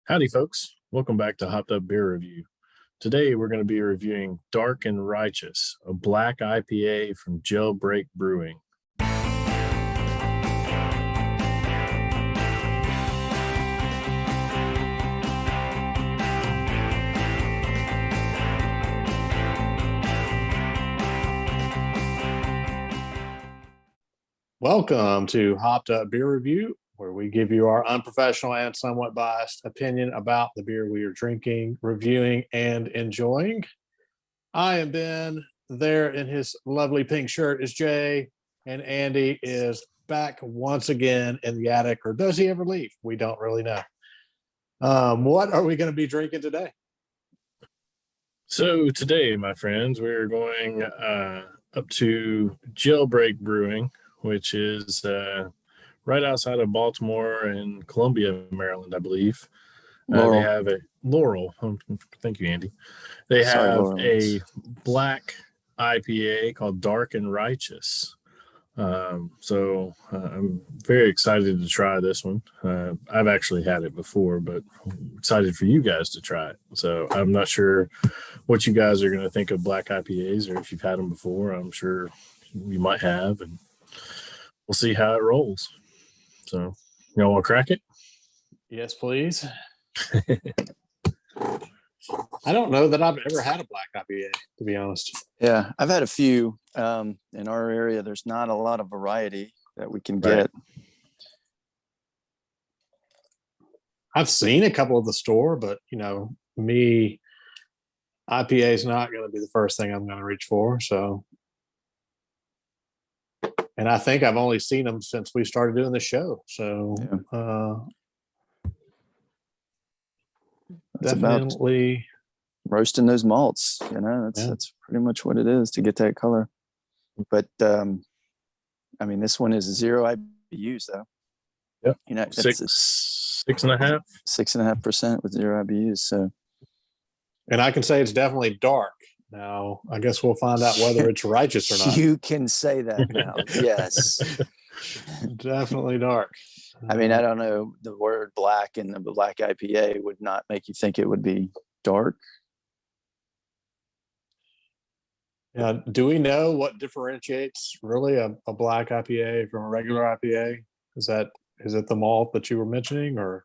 Howdy, folks. Welcome back to Hopped Up Beer Review. Today, we're going to be reviewing Dark and Righteous, a black IPA from Jailbreak Brewing. Welcome to Hopped Up Beer Review, where we give you our unprofessional and somewhat biased opinion about the beer we are drinking, reviewing, and enjoying. I am Ben. There in his lovely pink shirt is Jay, and Andy is back once again in the attic, or does he ever leave? We don't really know. What are we going to be drinking today? So today, my friends, we're going up to Jailbreak Brewing, which is right outside of Baltimore and Columbia, Maryland, I believe. They have a Laurel. Thank you, Andy. They have a black IPA called Dark and Righteous. So I'm very excited to try this one. I've actually had it before, but I'm excited for you guys to try it. So I'm not sure what you guys are going to think of black IPAs, or if you've had them before. I'm sure you might have, and we'll see how it rolls. So, y'all want to crack it? Yes, please. I don't know that I've ever had a black IPA, to be honest. Yeah, I've had a few. In our area, there's not a lot of variety that we can get. I've seen a couple at the store, but, IPA is not going to be the first thing I'm going to reach for. So, and I think I've only seen them since we started doing the show. So, definitely roasting those malts. That's pretty much what it is to get that color. But this one is 0 IBUs though. Yep. It's 6.5%. 6.5% with 0 IBUs. So, and I can say it's definitely dark. Now, I guess we'll find out whether it's righteous or not. You can say that now. Yes. Definitely dark. I don't know. The word black in the black IPA would not make you think it would be dark. Yeah. Do we know what differentiates really a black IPA from a regular IPA? Is it the malt that you were mentioning, or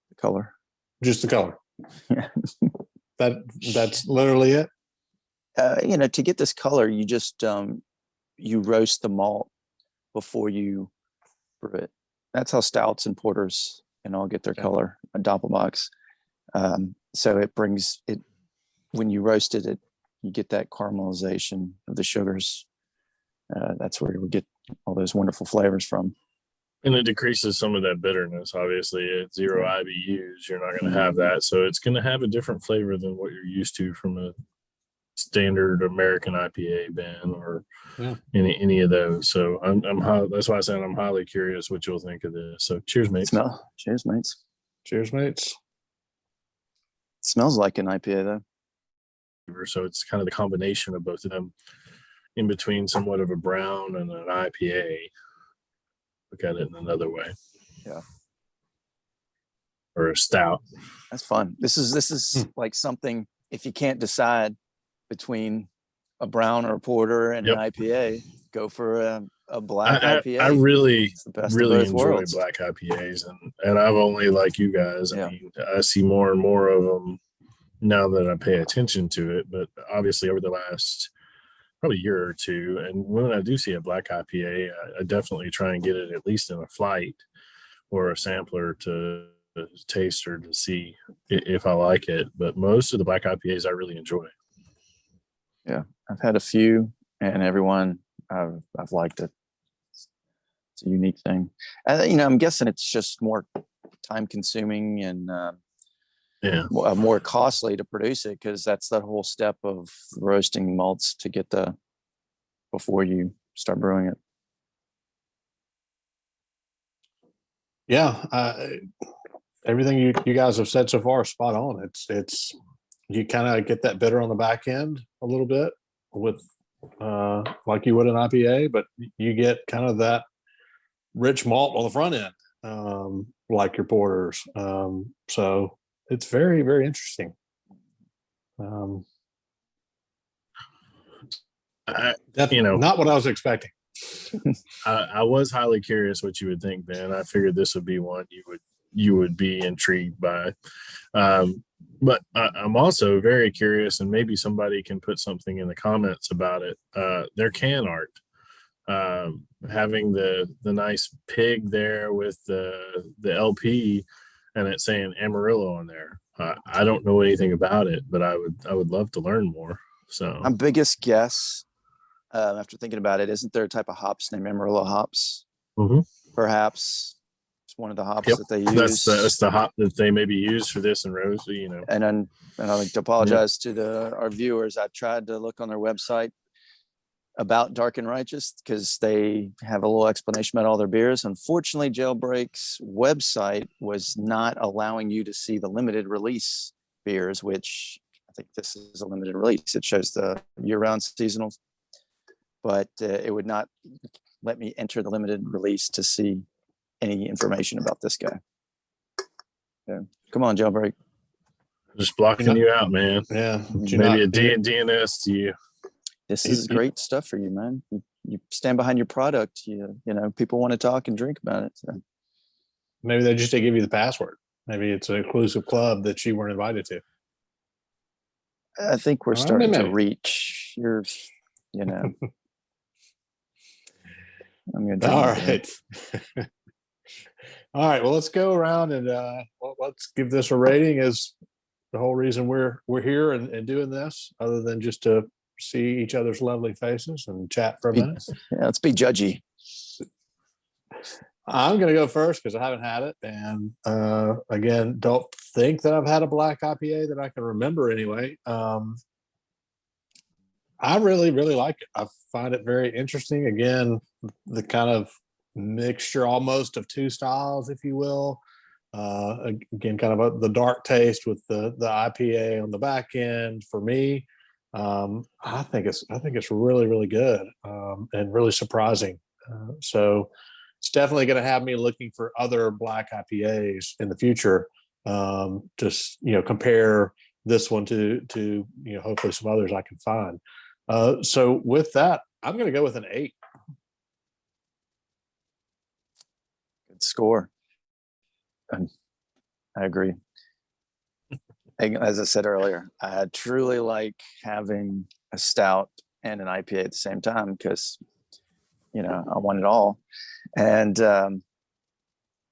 the color? Just the color. That's literally it. To get this color, you just you roast the malt before you brew it. That's how stouts and porters and all get their color, a doppelbox. So it brings it, when you roast it, you get that caramelization of the sugars. That's where we get all those wonderful flavors from. And it decreases some of that bitterness. Obviously, at 0 IBUs, you're not going to have that. So it's going to have a different flavor than what you're used to from a standard American IPA, Ben, or any of those. So that's why I said I'm highly curious what you'll think of this. So cheers, mates. Cheers, mates. Cheers, mates. It smells like an IPA though. So it's kind of the combination of both of them, in between somewhat of a brown and an IPA. Look at it in another way. Yeah. Or a stout. That's fun. This is like something, if you can't decide between a brown or a porter and an IPA, go for a black IPA. I really enjoy black IPAs, and I've only, like you guys, I see more and more of them now that I pay attention to it. But obviously over the last probably year or two, and when I do see a black IPA, I definitely try and get it at least in a flight or a sampler to taste or to see if I like it. But most of the black IPAs I really enjoy. Yeah, I've had a few, and everyone I've liked it. It's a unique thing. I'm guessing it's just more time consuming and more costly to produce it, because that's the whole step of roasting malts to get before you start brewing it. Yeah, everything you guys have said so far is spot on. It's you kind of get that bitter on the back end a little bit with like you would an IPA, but you get kind of that rich malt on the front end. like your porters. So it's very, very interesting. Not what I was expecting. I was highly curious what you would think, Ben. I figured this would be one you would be intrigued by. But I'm also very curious, and maybe somebody can put something in the comments about it. Their can art, having the nice pig there with the LP, and it saying Amarillo on there. I don't know anything about it, but I would love to learn more. So My biggest guess, after thinking about it, isn't there a type of hops named Amarillo hops? Mhm. Perhaps it's one of the hops Yep. that they use. That's the hop that they maybe use for this and rose, you know. And I like to apologize to our viewers. I tried to look on their website about Dark and Righteous because they have a little explanation about all their beers. Unfortunately, Jailbreak's website was not allowing you to see the limited release beers, which I think this is a limited release. It shows the year-round seasonals, but it would not let me enter the limited release to see any information about this guy. Yeah. Come on, Jailbreak. Just blocking you out, man. Yeah. Maybe a DNS to you. This is great stuff for you, man. You stand behind your product. You know, people want to talk and drink about it. So. Maybe they just give you the password. Maybe it's an exclusive club that you weren't invited to. I think we're starting to reach your, you know. I'm gonna all right. All right. Well, let's go around and let's give this a rating. As the whole reason we're here and doing this, other than just to see each other's lovely faces and chat for a minute. Yeah, let's be judgy. I'm going to go first because I haven't had it. And again, don't think that I've had a black IPA that I can remember anyway. I really, really like it. I find it very interesting. Again, the kind of mixture almost of two styles, if you will. Again, kind of the dark taste with the IPA on the back end for me. I think it's really, really good and really surprising. So it's definitely going to have me looking for other black IPAs in the future. Just, compare this one to hopefully some others I can find. So with that, I'm going to go with an 8. Good score. And I agree. As I said earlier, I truly like having a stout and an IPA at the same time because, I want it all. And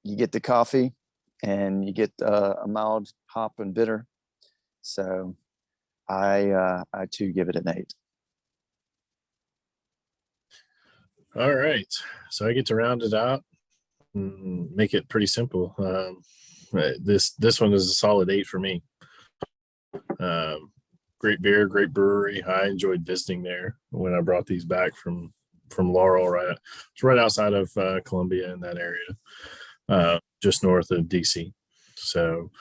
you get the coffee and you get a mild hop and bitter. So I too give it an 8. All right. So I get to round it out and make it pretty simple. This one is a solid 8 for me. Great beer, great brewery. I enjoyed visiting there when I brought these back from Laurel. It's right outside of Columbia in that area, just north of DC. So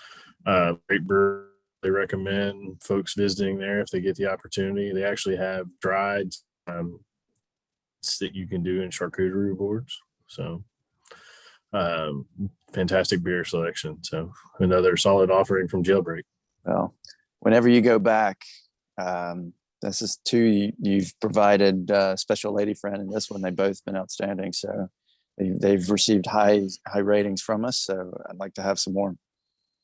great brewery. They recommend folks visiting there if they get the opportunity. They actually have dried that you can do in charcuterie boards. So fantastic beer selection. So another solid offering from Jailbreak. Well, whenever you go back, this is 2 you've provided special lady friend, and this one they've both been outstanding. So they've received high ratings from us. So I'd like to have some more.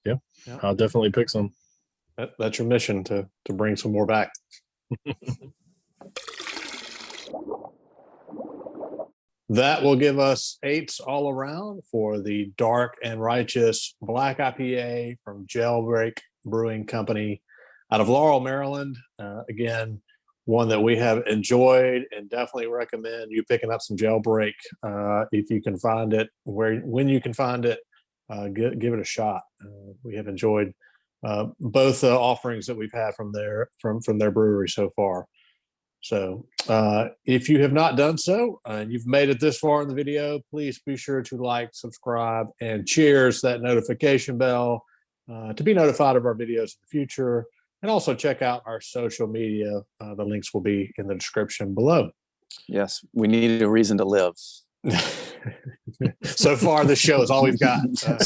Yeah. I'll definitely pick some. That's your mission to bring some more back. That will give us 8s all around for the Dark and Righteous Black IPA from Jailbreak Brewing Company out of Laurel, Maryland. Again, one that we have enjoyed and definitely recommend you picking up some Jailbreak if you can find it. When you can find it, give it a shot. We have enjoyed both offerings that we've had from their brewery so far. So if you have not done so and you've made it this far in the video, please be sure to like, subscribe, and cheers that notification bell to be notified of our videos in the future. And also check out our social media. The links will be in the description below. Yes, we need a reason to live. So far, the show is all we've got. So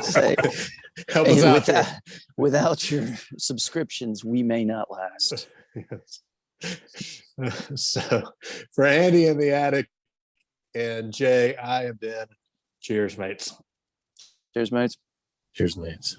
Say, help us out here. without your subscriptions, we may not last. So for Andy in the attic and Jay, I am Ben. Cheers, mates. Cheers, mates. Cheers, mates.